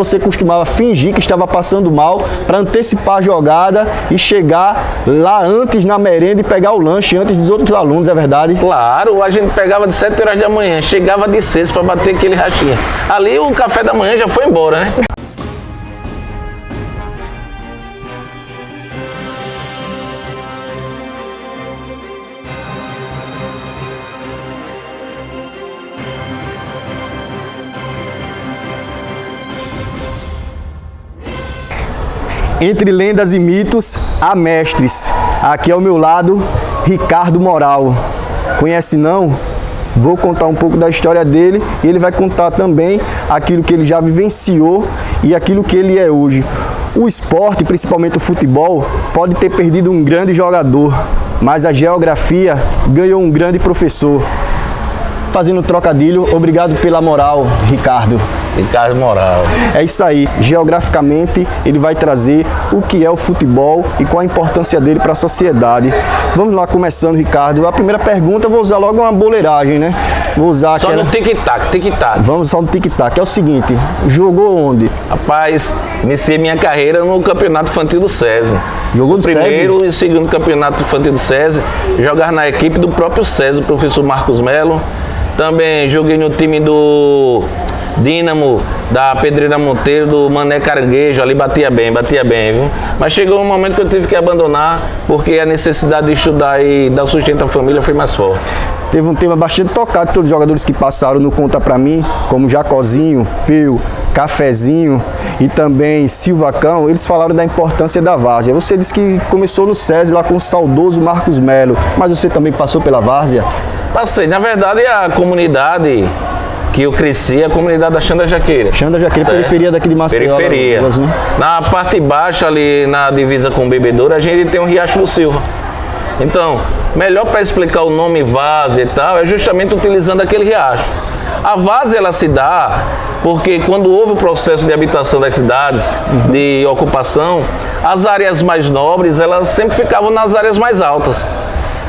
você costumava fingir que estava passando mal para antecipar a jogada e chegar lá antes na merenda e pegar o lanche antes dos outros alunos, é verdade? Claro, a gente pegava de 7 horas da manhã, chegava de 6 para bater aquele rachinha. Ali o café da manhã já foi embora, né? Entre lendas e mitos, há mestres. Aqui ao meu lado, Ricardo Moral. Conhece não? Vou contar um pouco da história dele e ele vai contar também aquilo que ele já vivenciou e aquilo que ele é hoje. O esporte, principalmente o futebol, pode ter perdido um grande jogador, mas a geografia ganhou um grande professor. Fazendo trocadilho, obrigado pela moral, Ricardo. Ricardo Moral. É isso aí. Geograficamente, ele vai trazer o que é o futebol e qual a importância dele para a sociedade. Vamos lá, começando, Ricardo. A primeira pergunta, eu vou usar logo uma boleiragem, né? Vou usar só aquela... no tic-tac, tic-tac. Vamos só no tic-tac. É o seguinte, jogou onde? Rapaz, iniciei minha carreira no Campeonato Infantil do SESI. Jogou no Primeiro SESI? e segundo Campeonato Infantil do SESI. Jogar na equipe do próprio SESI, o professor Marcos Melo. Também joguei no time do Dínamo, da Pedreira Monteiro, do Mané Caranguejo, ali batia bem, viu? Mas chegou um momento que eu tive que abandonar, porque a necessidade de estudar e dar sustento à família foi mais forte. Teve um tema bastante tocado de todos os jogadores que passaram no Conta Pra Mim, como Jacozinho, Peu, Cafezinho e também Silvacão. Eles falaram da importância da várzea. Você disse que começou no SESI lá com o saudoso Marcos Melo, mas você também passou pela várzea? Passei. Na verdade, a comunidade que eu cresci é a comunidade da Xanda Jaqueira. Xanda Jaqueira, periferia daqui de Maceió. Periferia. Né? Na parte baixa, ali na divisa com o Bebedouro, a gente tem o Riacho do Silva. Então, melhor para explicar o nome várzea e tal, é justamente utilizando aquele riacho. A várzea, ela se dá porque quando houve o processo de habitação das cidades, de ocupação, as áreas mais nobres, elas sempre ficavam nas áreas mais altas.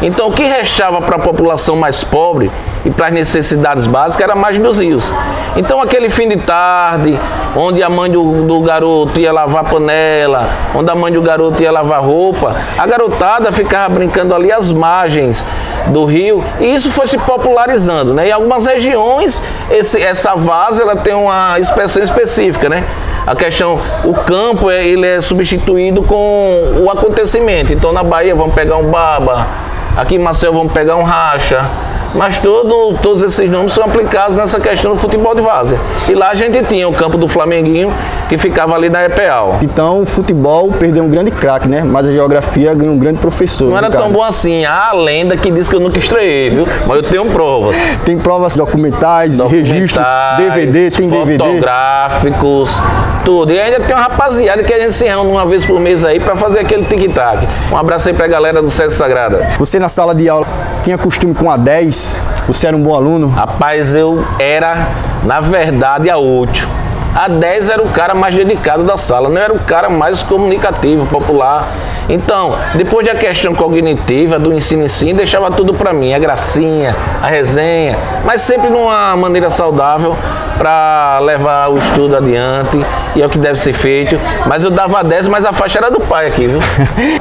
Então, o que restava para a população mais pobre e para as necessidades básicas era a margem dos rios. Então, aquele fim de tarde, onde a mãe do garoto ia lavar panela, onde a mãe do garoto ia lavar roupa, a garotada ficava brincando ali às margens do rio, e isso foi se popularizando, né? Em algumas regiões, essa várzea, ela tem uma expressão específica, né? A questão, o campo, ele é substituído com o acontecimento. Então, na Bahia, vamos pegar um baba. Aqui em Maceió vamos pegar um racha, mas todos esses nomes são aplicados nessa questão do futebol de várzea. E lá a gente tinha o campo do Flamenguinho, que ficava ali na EPEAL. Então o futebol perdeu um grande craque, né? Mas a geografia ganhou um grande professor. Não era tão bom assim. Há a lenda que diz que eu nunca estreiei, viu? Mas eu tenho provas. Tem provas documentais, registros, DVD, tem DVD. Fotográficos, tudo. E ainda tem uma rapaziada que a gente se reúne uma vez por mês aí para fazer aquele tic-tac. Um abraço aí pra galera do SESI Sagrada. Você na sala de aula tinha costume com a 10? Você era um bom aluno? Rapaz, eu era, na verdade, a 8. A 10 era o cara mais dedicado da sala, não era o cara mais comunicativo, popular. Então, depois da questão cognitiva, do ensino em si, deixava tudo para mim, a gracinha, a resenha, mas sempre numa maneira saudável para levar o estudo adiante, e é o que deve ser feito. Mas eu dava 10, mas a faixa era do pai aqui, viu?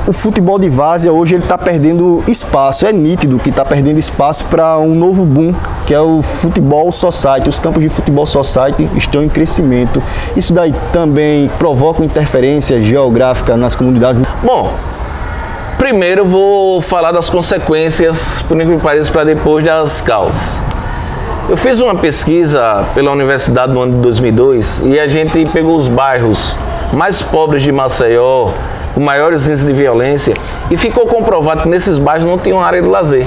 O futebol de várzea hoje ele está perdendo espaço, é nítido que está perdendo espaço para um novo boom, que é o futebol society. Os campos de futebol society estão em crescimento. Isso daí também provoca interferência geográfica nas comunidades? Bom, primeiro eu vou falar das consequências, por incrível que pareça, para depois das causas. Eu fiz uma pesquisa pela universidade no ano de 2002 e a gente pegou os bairros mais pobres de Maceió, com maiores índices de violência, e ficou comprovado que nesses bairros não tinha uma área de lazer.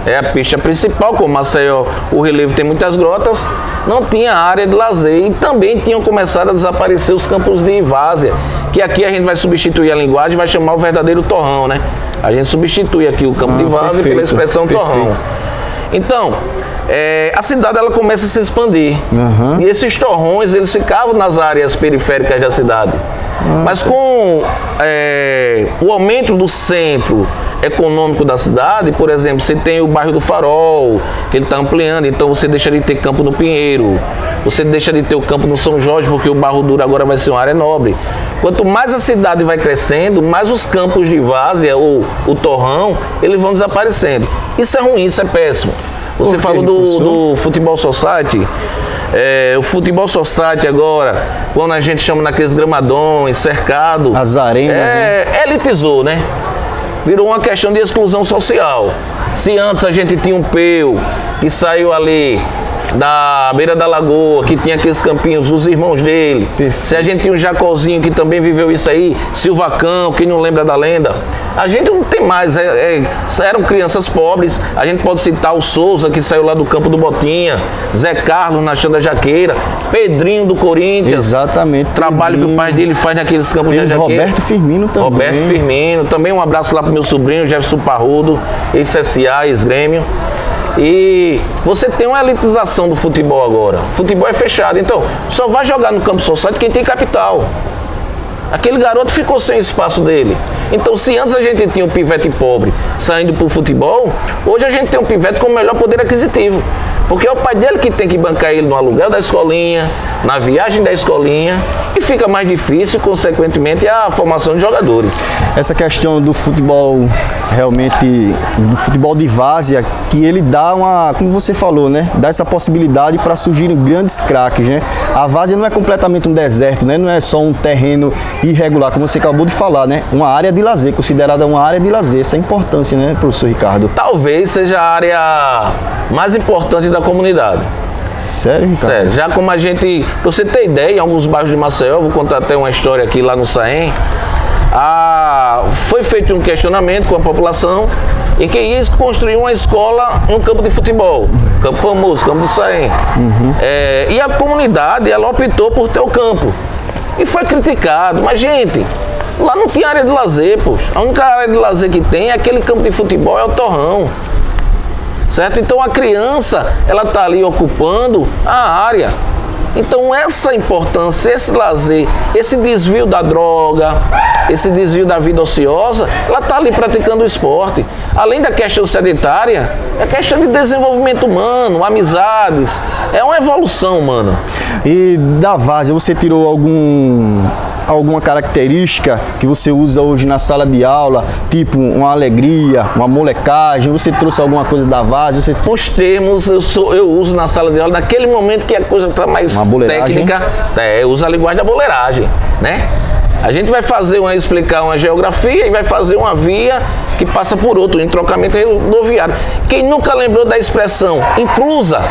É a pista principal, como Maceió, o relevo tem muitas grotas, não tinha área de lazer, e também tinham começado a desaparecer os campos de várzea, que aqui a gente vai substituir a linguagem e vai chamar o verdadeiro torrão, né? A gente substitui aqui o campo de várzea pela expressão torrão. Então, a cidade ela começa a se expandir. E esses torrões, eles ficavam nas áreas periféricas da cidade. Mas com o aumento do centro econômico da cidade, por exemplo, você tem o bairro do Farol, que ele está ampliando, então você deixa de ter campo no Pinheiro, você deixa de ter o campo no São Jorge, porque o Barro Duro agora vai ser uma área nobre. Quanto mais a cidade vai crescendo, mais os campos de várzea ou o torrão, eles vão desaparecendo. Isso é ruim, isso é péssimo. Você falou do Futebol Society. O Futebol Society agora, quando a gente chama naqueles gramadões, cercado, as arenas, elitizou, né? Virou uma questão de exclusão social. Se antes a gente tinha um peu que saiu ali da beira da lagoa, que tinha aqueles campinhos, os irmãos dele. Se a gente tinha um Jacozinho que também viveu isso aí, Silvacão, quem não lembra da lenda, a gente não tem mais, eram crianças pobres. A gente pode citar o Souza, que saiu lá do campo do Botinha, Zé Carlos na Xanda Jaqueira, Pedrinho do Corinthians. Exatamente. Trabalho que o pai dele faz naqueles campos de Jaqueira. Roberto Firmino também. Roberto Firmino, também um abraço lá pro meu sobrinho, Jefferson Parrudo, ex-CSA, ex-Grêmio. E você tem uma elitização do futebol agora. O futebol é fechado, então só vai jogar no campo society quem tem capital. Aquele garoto ficou sem espaço dele. Então, se antes a gente tinha um pivete pobre saindo pro futebol, hoje a gente tem um pivete com o melhor poder aquisitivo. Porque é o pai dele que tem que bancar ele no aluguel da escolinha, na viagem da escolinha, e fica mais difícil, consequentemente, a formação de jogadores. Essa questão do futebol, realmente, do futebol de várzea, que ele dá uma, como você falou, né? Dá essa possibilidade para surgirem grandes craques, né? A várzea não é completamente um deserto, né? Não é só um terreno irregular, como você acabou de falar, né? Uma área de lazer, considerada uma área de lazer. Essa é a importância, né, professor Ricardo? Talvez seja a área mais importante da comunidade. Sério, Ricardo? Sério, já como a gente, pra você ter ideia, em alguns bairros de Maceió, vou contar até uma história aqui lá no Saém, foi feito um questionamento com a população em que ia construir uma escola em um campo de futebol, campo famoso, campo do Saém. E a comunidade, ela optou por ter o campo. E foi criticado, mas gente, lá não tinha área de lazer, poxa. A única área de lazer que tem é aquele campo de futebol, é o torrão. Certo? Então a criança, ela está ali ocupando a área. Então essa importância, esse lazer, esse desvio da droga, esse desvio da vida ociosa, ela está ali praticando o esporte. Além da questão sedentária, é questão de desenvolvimento humano, amizades, é uma evolução humana. E da várzea, você tirou alguma característica que você usa hoje na sala de aula, tipo uma alegria, uma molecagem? Você trouxe alguma coisa da várzea? Os termos eu uso na sala de aula naquele momento que a coisa está mais técnica, eu uso a linguagem da boleiragem, né? A gente vai explicar uma geografia e vai fazer uma via que passa por outro, em trocamento rodoviário. Quem nunca lembrou da expressão inclusa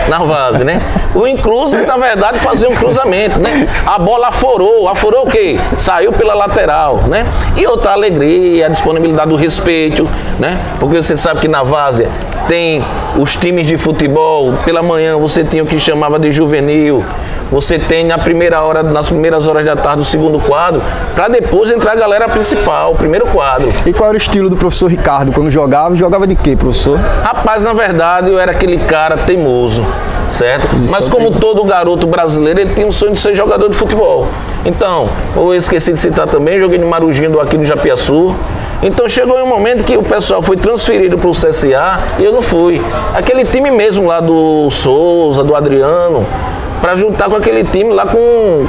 na várzea, né? O inclusa, na verdade, fazia um cruzamento, né? A bola aforou o quê? Saiu pela lateral, né? E outra alegria, a disponibilidade do respeito, né? Porque você sabe que na várzea tem os times de futebol, pela manhã você tinha o que chamava de juvenil, você tem nas primeiras horas da tarde o segundo quadro, para depois entrar a galera principal, o primeiro quadro. E qual era o estilo do professor Ricardo quando jogava? Jogava de quê, professor? Rapaz, na verdade eu era aquele cara teimoso, certo? Mas como todo garoto brasileiro, ele tinha um sonho de ser jogador de futebol. Então, eu esqueci de citar também, joguei no Marugindo aqui no Japiaçu. Então chegou um momento que o pessoal foi transferido para o CSA e eu não fui. Aquele time mesmo lá do Souza, do Adriano, para juntar com aquele time lá com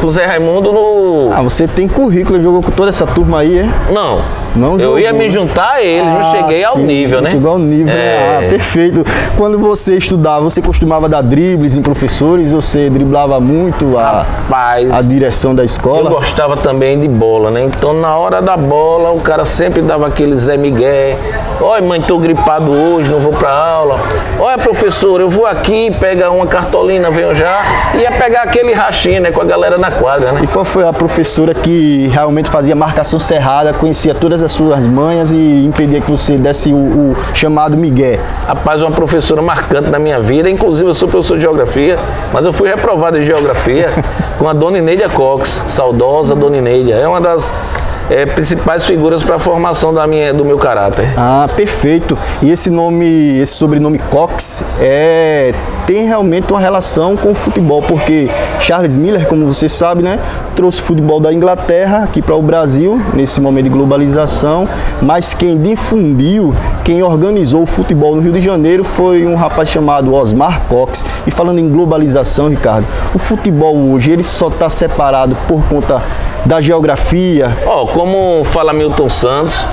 o Zé Raimundo no... Você tem currículo, jogou com toda essa turma aí, é? Não eu jogou, ia me juntar a eles, não cheguei ao nível, né? Chegou ao nível, né? Perfeito. Quando você estudava, você costumava dar dribles em professores? Você driblava muito a direção da escola? Eu gostava também de bola, né? Então, na hora da bola, o cara sempre dava aquele Zé Miguel. Olha, mãe, tô gripado hoje, não vou pra aula. Olha, professor, eu vou aqui, pega uma cartolina, venho já. Ia pegar aquele rachinho, né? Com a galera na quadra, né? E qual foi a professora que realmente fazia marcação cerrada, conhecia todas as suas manhas e impedia que você desse o chamado Miguel? Rapaz, uma professora marcante na minha vida, inclusive eu sou professor de geografia, mas eu fui reprovado em geografia com a Dona Inédia Cox, saudosa Dona Inédia. É uma das principais figuras para a formação do meu caráter. Ah, perfeito. E esse sobrenome Cox tem realmente uma relação com o futebol, porque Charles Miller, como você sabe, né, trouxe o futebol da Inglaterra aqui para o Brasil, nesse momento de globalização, mas quem difundiu, quem organizou o futebol no Rio de Janeiro foi um rapaz chamado Osmar Cox. E falando em globalização, Ricardo, o futebol hoje, ele só está separado por conta da geografia? Como fala Milton Santos,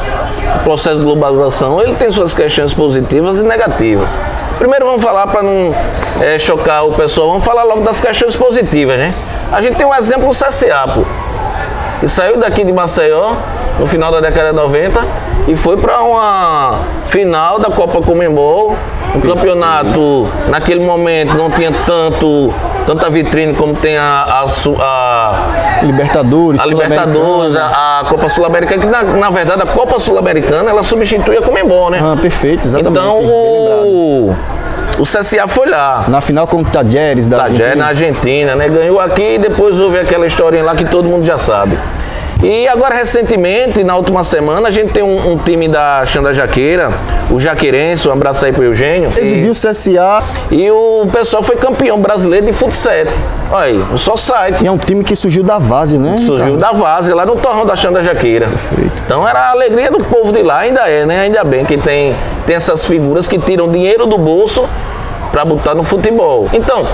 o processo de globalização, ele tem suas questões positivas e negativas. Primeiro vamos falar, para não chocar o pessoal, vamos falar logo das questões positivas, né? A gente tem um exemplo, o CSA, pô, que saiu daqui de Maceió no final da década de 90 e foi para uma final da Copa Conmebol. O campeonato, naquele momento, não tinha tanta vitrine como tem a Libertadores, a Copa Sul-Americana, que na verdade a Copa Sul-Americana ela substitui a Conmebol, né? Ah, perfeito, exatamente. Então o CSA foi lá. Na final com o Talleres da Argentina. Na Argentina, né? Ganhou aqui e depois houve aquela historinha lá que todo mundo já sabe. E agora, recentemente, na última semana, a gente tem um time da Xanda Jaqueira, o Jaqueirense, um abraço aí pro Eugênio. Exibiu o CSA. E o pessoal foi campeão brasileiro de futsal. Olha aí, o Society. E é um time que surgiu da Várzea, né? Surgiu da Várzea, lá no torrão da Xanda Jaqueira. Perfeito. Então era a alegria do povo de lá, ainda é, né? Ainda bem que tem essas figuras que tiram dinheiro do bolso para botar no futebol. Então,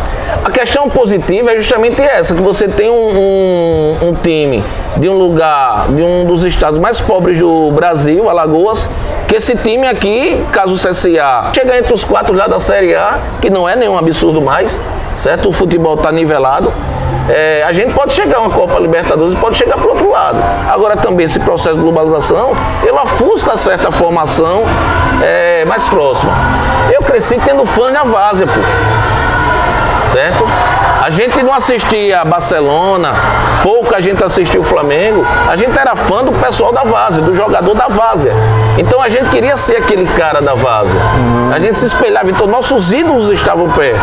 a questão positiva é justamente essa, que você tem um time de um lugar, de um dos estados mais pobres do Brasil, Alagoas, que esse time aqui, caso o CSA chegar entre os 4 lá da Série A, que não é nenhum absurdo mais, certo? O futebol está nivelado. A gente pode chegar a uma Copa Libertadores e pode chegar para o outro lado. Agora também esse processo de globalização, ele ofusca certa formação mais próxima. Eu cresci tendo fã na Várzea, pô. Certo? A gente não assistia a Barcelona, pouco a gente assistia o Flamengo, a gente era fã do pessoal da Várzea, do jogador da Várzea. Então a gente queria ser aquele cara da Várzea. A gente se espelhava, então nossos ídolos estavam perto.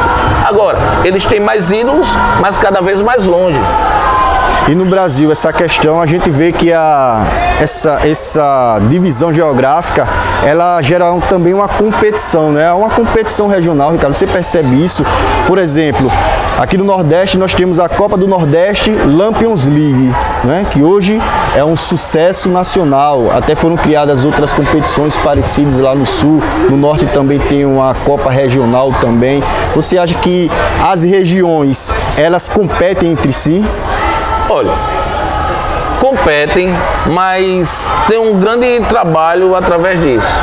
Agora, eles têm mais ídolos, mas cada vez mais longe. E no Brasil, essa questão, a gente vê que essa divisão geográfica, ela gera também uma competição, né? Uma competição regional, Ricardo, você percebe isso? Por exemplo, aqui no Nordeste nós temos a Copa do Nordeste Lampions League, né? Que hoje é um sucesso nacional. Até foram criadas outras competições parecidas lá no Sul, no Norte também tem uma Copa regional também. Você acha que as regiões, elas competem entre si? Olha, competem, mas tem um grande trabalho através disso.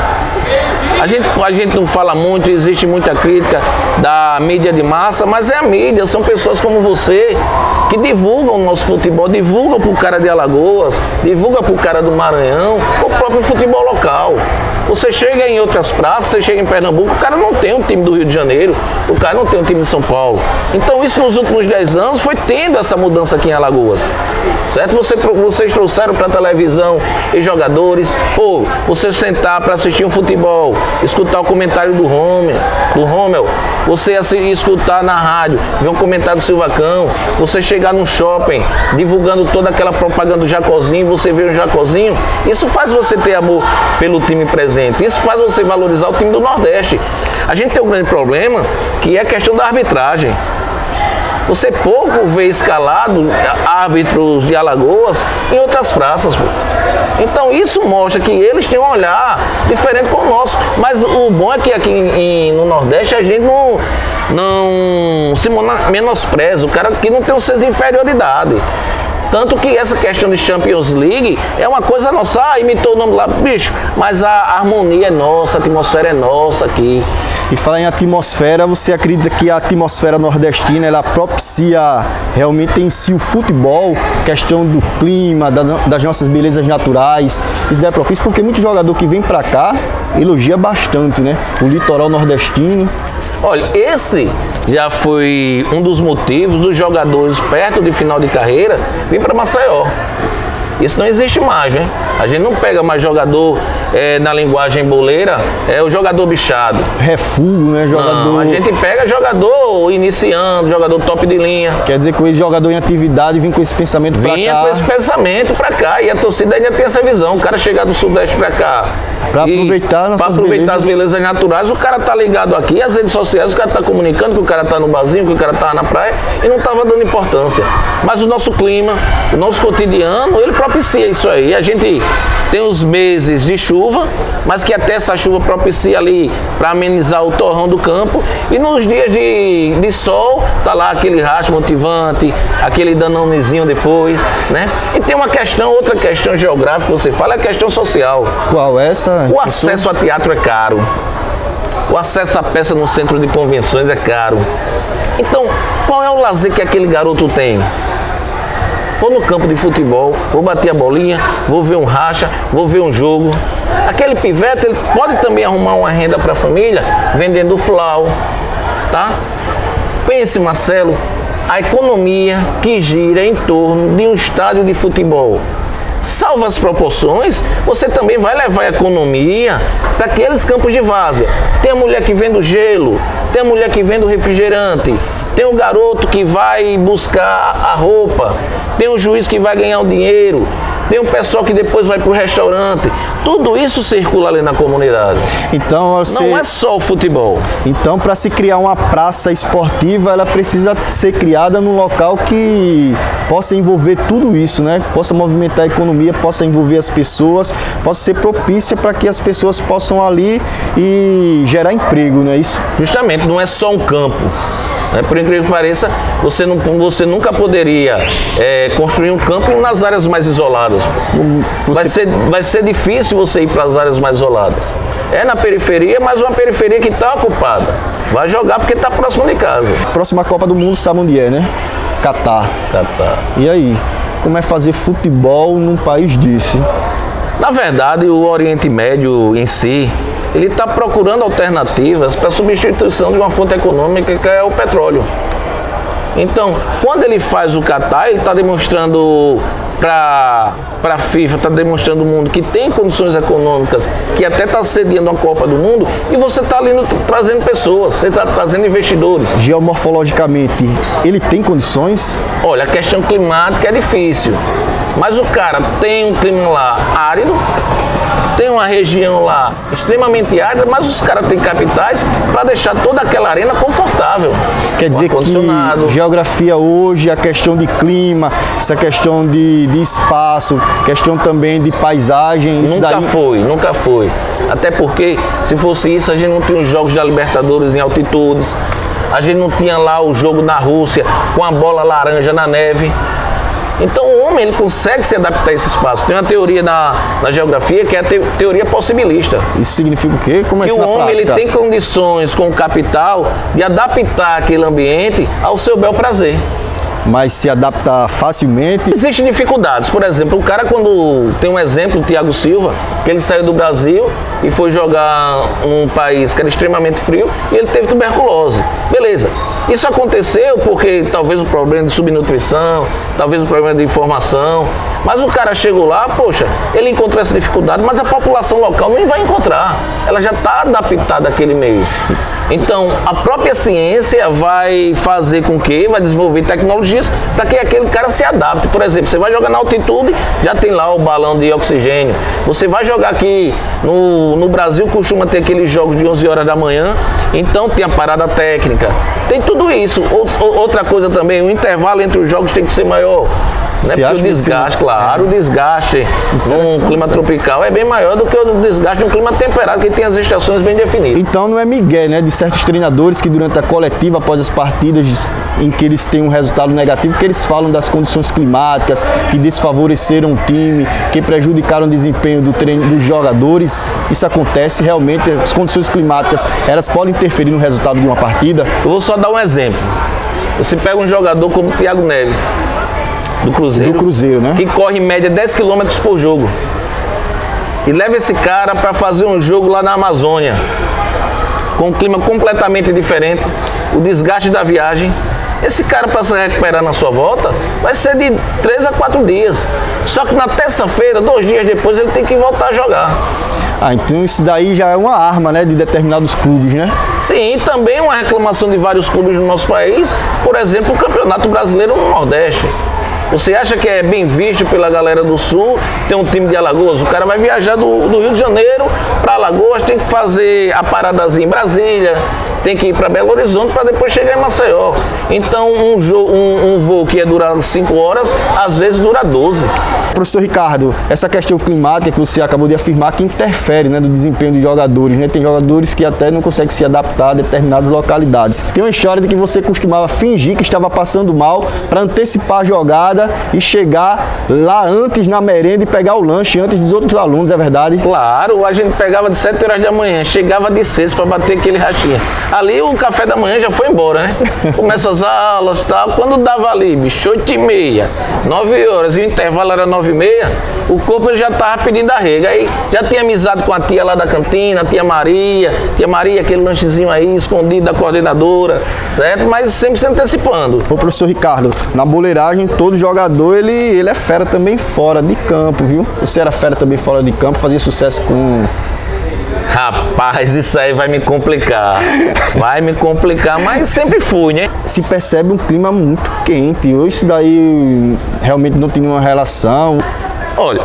A gente não fala muito, existe muita crítica da mídia de massa, mas é a mídia, são pessoas como você que divulgam o nosso futebol, divulgam para o cara de Alagoas, divulgam para o cara do Maranhão, o próprio futebol local. Você chega em outras praças, você chega em Pernambuco, o cara não tem um time do Rio de Janeiro, o cara não tem um time de São Paulo. Então isso nos últimos 10 anos foi tendo essa mudança aqui em Alagoas. Certo? Vocês trouxeram para a televisão e jogadores, ou você sentar para assistir um futebol, escutar o comentário do Rommel, você escutar na rádio, ver um comentário do Silvacão, você chegar num shopping divulgando toda aquela propaganda do Jacozinho, você vê o Jacozinho, isso faz você ter amor pelo time presente, isso faz você valorizar o time do Nordeste. A gente tem um grande problema, que é a questão da arbitragem. Você pouco vê escalado árbitros de Alagoas em outras praças, pô. Então isso mostra que eles têm um olhar diferente com o nosso. Mas o bom é que aqui no Nordeste a gente não se menospreza. O cara aqui não tem um senso de inferioridade. Tanto que essa questão de Champions League é uma coisa nossa. Imitou o nome lá, bicho, mas a harmonia é nossa, a atmosfera é nossa aqui. E falar em atmosfera, você acredita que a atmosfera nordestina, ela propicia realmente em si o futebol, questão do clima, das nossas belezas naturais, isso é propício porque muito jogador que vem pra cá elogia bastante, né? O litoral nordestino. Olha, esse já foi um dos motivos dos jogadores perto de final de carreira vir para Maceió. Isso não existe mais, né? A gente não pega mais jogador na linguagem boleira, o jogador bichado. Refúgio, né? Jogador... Não, a gente pega jogador iniciando, jogador top de linha. Quer dizer que esse jogador em atividade vinha com esse pensamento pra cá. Vinha com esse pensamento pra cá. E a torcida ainda tem essa visão. O cara chegar do Sudeste pra cá. Pra aproveitar as belezas naturais, o cara tá ligado aqui, as redes sociais, o cara tá comunicando que o cara tá no barzinho, que o cara tá na praia, e não tava dando importância. Mas o nosso clima, o nosso cotidiano, ele propicia isso aí. A gente tem os meses de chuva, mas que até essa chuva propicia ali para amenizar o torrão do campo. E nos dias de sol, tá lá aquele racho motivante, aquele danonezinho depois, né? E tem outra questão geográfica que você fala, é a questão social. Qual essa? O acesso a teatro é caro. O acesso à peça no centro de convenções é caro. Então, qual é o lazer que aquele garoto tem? Vou no campo de futebol, vou bater a bolinha, vou ver um racha, vou ver um jogo. Aquele pivete, ele pode também arrumar uma renda para a família vendendo flau, tá? Pense, Marcelo, a economia que gira em torno de um estádio de futebol. Salva as proporções, você também vai levar a economia para aqueles campos de várzea. Tem a mulher que vende o gelo, tem a mulher que vende o refrigerante, tem o garoto que vai buscar a roupa, tem o juiz que vai ganhar o dinheiro, tem o pessoal que depois vai para o restaurante. Tudo isso circula ali na comunidade. Então, não é só o futebol. Então, para se criar uma praça esportiva, ela precisa ser criada num local que possa envolver tudo isso, né? Possa movimentar a economia, possa envolver as pessoas, possa ser propícia para que as pessoas possam ali e gerar emprego, não é isso? Justamente, não é só um campo. Por incrível que pareça, você nunca poderia construir um campo nas áreas mais isoladas. Vai ser difícil você ir para as áreas mais isoladas. É na periferia, mas uma periferia que está ocupada. Vai jogar porque está próximo de casa. Próxima Copa do Mundo, sabe onde é, né? Catar. E aí, como é fazer futebol num país desse? Na verdade, o Oriente Médio em si, ele está procurando alternativas para a substituição de uma fonte econômica que é o petróleo. Então, quando ele faz o Catar, ele está demonstrando para a FIFA, está demonstrando ao mundo que tem condições econômicas, que até está cedendo a Copa do Mundo, e você está ali trazendo pessoas, você está trazendo investidores. Geomorfologicamente, ele tem condições? Olha, a questão climática é difícil, mas o cara tem um clima lá árido, tem uma região lá extremamente árida, mas os caras têm capitais para deixar toda aquela arena confortável. Quer dizer que geografia hoje, a questão de clima, essa questão de espaço, questão também de paisagem... Nunca foi. Até porque, se fosse isso, a gente não tinha os jogos da Libertadores em altitudes, a gente não tinha lá o jogo na Rússia com a bola laranja na neve. Então o homem, ele consegue se adaptar a esse espaço. Tem uma teoria na geografia que é a teoria possibilista. Isso significa o quê? Como é que o homem ele tem condições com o capital de adaptar aquele ambiente ao seu bel prazer. Mas se adapta facilmente? Existem dificuldades. Por exemplo, o cara quando... Tem um exemplo, o Thiago Silva, que ele saiu do Brasil e foi jogar num país que era extremamente frio e ele teve tuberculose. Beleza. Isso aconteceu porque talvez o problema de subnutrição, talvez o problema de informação, mas o cara chegou lá, poxa, ele encontrou essa dificuldade, mas a população local não vai encontrar. Ela já está adaptada àquele meio. Então, a própria ciência vai fazer com que, vai desenvolver tecnologias para que aquele cara se adapte. Por exemplo, você vai jogar na altitude, já tem lá o balão de oxigênio. Você vai jogar aqui no Brasil, costuma ter aqueles jogos de 11 horas da manhã, então tem a parada técnica. Tem tudo isso. Outra coisa também, o intervalo entre os jogos tem que ser maior. Né? Porque o desgaste, claro, o desgaste num clima tropical é bem maior do que o desgaste num clima temperado, que tem as estações bem definidas. Então não é migué, né, de certos treinadores que durante a coletiva, após as partidas em que eles têm um resultado negativo, que eles falam das condições climáticas, que desfavoreceram o time, que prejudicaram o desempenho do treino dos jogadores. Isso acontece realmente, as condições climáticas, elas podem interferir no resultado de uma partida? Eu vou só dar um exemplo. Você pega um jogador como o Thiago Neves, do Cruzeiro, né? Que corre em média 10 km por jogo. E leva esse cara para fazer um jogo lá na Amazônia, com um clima completamente diferente, o desgaste da viagem, Esse cara, para se recuperar na sua volta, vai ser de 3 a 4 dias. Só que na terça-feira, 2 dias depois, ele tem que voltar a jogar. Então isso daí já é uma arma, né, de determinados clubes, né? Sim, e também uma reclamação de vários clubes no nosso país, por exemplo, o Campeonato Brasileiro no Nordeste. Você acha que é bem visto pela galera do Sul ter um time de Alagoas? O cara vai viajar do Rio de Janeiro para Alagoas, tem que fazer a paradazinha em Brasília, tem que ir para Belo Horizonte para depois chegar em Maceió. Então um voo que ia durar 5 horas, às vezes dura 12. Professor Ricardo, essa questão climática que você acabou de afirmar que interfere, né, no desempenho dos jogadores, né? Tem jogadores que até não conseguem se adaptar a determinadas localidades. Tem uma história de que você costumava fingir que estava passando mal para antecipar a jogada e chegar lá antes na merenda e pegar o lanche antes dos outros alunos, é verdade? Claro, a gente pegava de 7 horas da manhã, chegava de 6 para bater aquele rachinha. Ali o café da manhã já foi embora, né? Começa as aulas e tal. Quando dava ali, bicho, 8h30, 9 horas, e o intervalo era 9h30, o corpo ele já tava pedindo arrega. Aí já tinha amizade com a tia lá da cantina, a tia Maria, aquele lanchezinho aí escondido da coordenadora, certo? Mas sempre se antecipando. Ô professor Ricardo, na boleiragem todo jogador ele é fera também fora de campo, viu? Você era fera também fora de campo, fazia sucesso com... Rapaz, isso aí vai me complicar. Vai me complicar, mas sempre fui, né? Se percebe um clima muito quente. Ou isso daí realmente não tem nenhuma relação? Olha,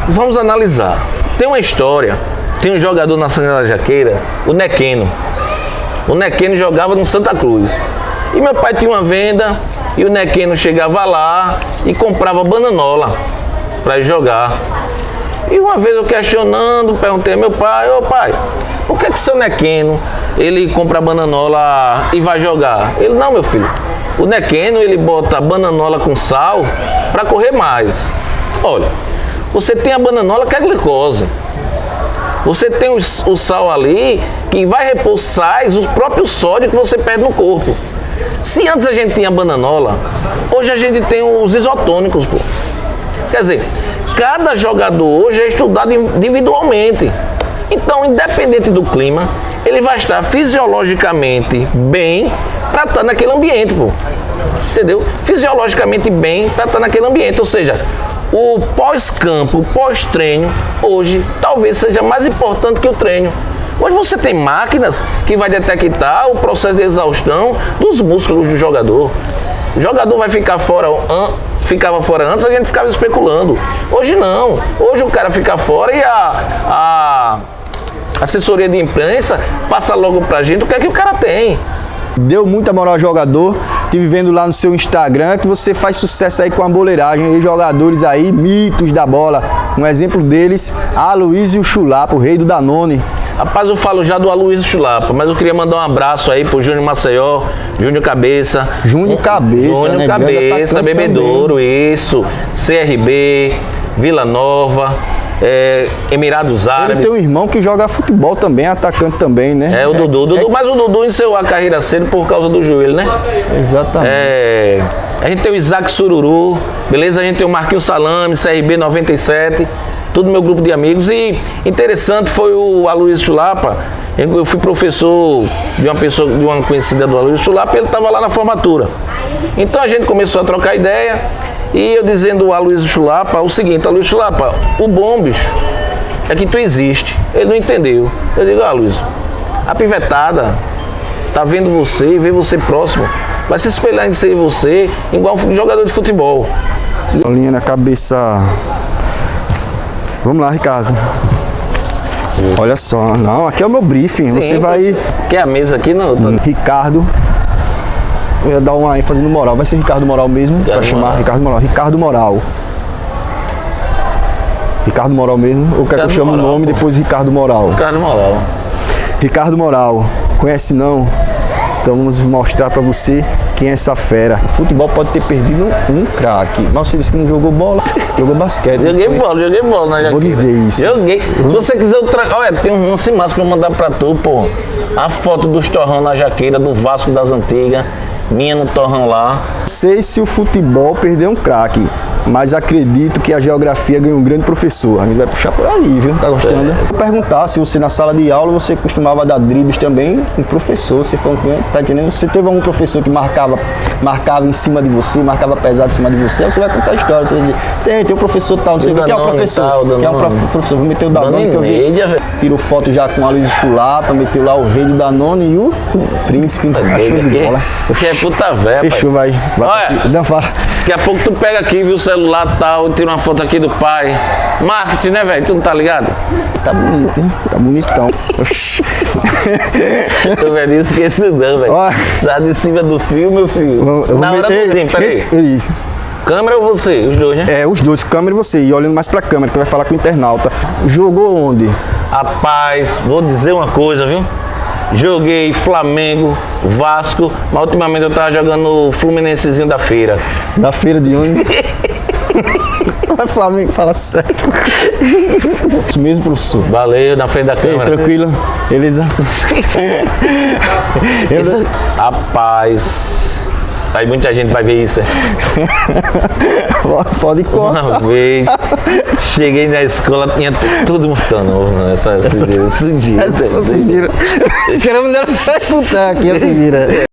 vamos analisar. Tem uma história. Tem um jogador na Santa Jaqueira, o Nequeno. O Nequeno jogava no Santa Cruz. E meu pai tinha uma venda e o Nequeno chegava lá e comprava bananola para jogar. E uma vez eu questionando, perguntei ao meu pai, ô pai, por que seu Nequeno, ele compra bananola e vai jogar? Ele, não, meu filho, o Nequeno, ele bota bananola com sal para correr mais. Olha, você tem a bananola que é glicose. Você tem o sal ali que vai repor sais, os próprios sódio que você perde no corpo. Se antes a gente tinha bananola, hoje a gente tem os isotônicos, pô. Quer dizer, cada jogador hoje é estudado individualmente. Então, independente do clima, ele vai estar fisiologicamente bem para estar naquele ambiente, pô. Entendeu? Fisiologicamente bem para estar naquele ambiente. Ou seja, o pós-campo, o pós-treino, hoje, talvez seja mais importante que o treino. Hoje você tem máquinas que vai detectar o processo de exaustão dos músculos do jogador. O jogador vai ficar fora, ficava fora antes, a gente ficava especulando. Hoje não. Hoje o cara fica fora e a assessoria de imprensa passa logo pra gente o que é que o cara tem. Deu muita moral ao jogador, estive vendo lá no seu Instagram que você faz sucesso aí com a boleiragem, e jogadores aí, mitos da bola. Um exemplo deles, Aloysio Chulapa, o rei do Danone. Rapaz, eu falo já do Aloysio Chulapa, mas eu queria mandar um abraço aí pro Júnior Maceió, Júnior Cabeça. Júnior Cabeça, Júnior né? Cabeça, Bebedouro, isso, CRB, Vila Nova, Emirados Árabes. Ele tem um irmão que joga futebol também, atacante também, né? É o Dudu, mas o Dudu encerrou a carreira cedo por causa do joelho, né? Exatamente. A gente tem o Isaac Sururu, beleza? A gente tem o Marquinhos Salame, CRB 97, tudo meu grupo de amigos. E interessante foi o Aloysio Chulapa. Eu fui professor de uma conhecida do Aloysio Chulapa, ele estava lá na formatura. Então a gente começou a trocar ideia. E eu dizendo ao Aloysio Chulapa o seguinte: Aloysio Chulapa, o bom, bicho, é que tu existe. Ele não entendeu. Eu digo, Aloysio, a pivetada tá vendo você, vê você próximo, vai se espelhar em ser você igual um jogador de futebol. Linha na cabeça. Vamos lá, Ricardo. Olha só, não, aqui é o meu briefing. Sim, você vai... Quer a mesa aqui? Não, Ricardo. Eu ia dar uma ênfase no Moral. Vai ser Ricardo Moral mesmo? Para chamar Ricardo Moral. Ricardo Moral. Ricardo Moral mesmo? Ou quer que eu chame o nome e depois Ricardo Moral? Ricardo Moral. Ricardo Moral. Conhece não? Então vamos mostrar para você quem é essa fera. O futebol pode ter perdido um craque, mas você disse que não jogou bola, jogou basquete. Joguei bola na Jaqueira. Vou dizer isso. Joguei. Se você quiser, olha, tem um lance massa pra eu mandar pra tu, pô. A foto dos torrão na Jaqueira, do Vasco das Antigas. minha no torrão lá. Sei se o futebol perdeu um craque, mas acredito que a geografia ganhou um grande professor. A gente vai puxar por aí, viu? Tá gostando? Vou perguntar se você na sala de aula você costumava dar dribles também com professor. Você foi, tá entendendo? Você teve algum professor que marcava em cima de você, marcava pesado em cima de você, aí você vai contar a história. Você vai dizer, tem um professor tal, não sei o que. Quem é o professor? Quem é o professor? Vou meter o Danone que eu vi. Tirou foto já com a Luiz Chulapa, meteu lá o rei do Danone e o príncipe. Achou de bola. Que é puta véia, Fechou, vai. Olha, não fala. Daqui a pouco tu pega aqui, viu o celular e tal, tira uma foto aqui do pai. Marketing, né, velho? Tu não tá ligado? Tá bonito, hein? Tá bonitão. Oxi. Tu velho, não esquece não, velho. Sai de cima do fio, meu filho. Na hora do tempo, peraí. Câmera ou você? Os dois, né? É, os dois, câmera e você. E olhando mais pra câmera, que vai falar com o internauta. Jogou onde? Rapaz, vou dizer uma coisa, viu? Joguei Flamengo, Vasco, mas ultimamente eu tava jogando o Fluminensezinho da feira. Da feira de onde? Flamengo, fala sério. Isso mesmo, professor. Valeu, na frente da câmera. Tranquilo, beleza? Rapaz, aí muita gente vai ver isso. Pode cortar. Uma vez, cheguei na escola, tinha tudo montando essa sujeira. Essa sujeira. Os caras não deram pra escutar aqui, a sujeira.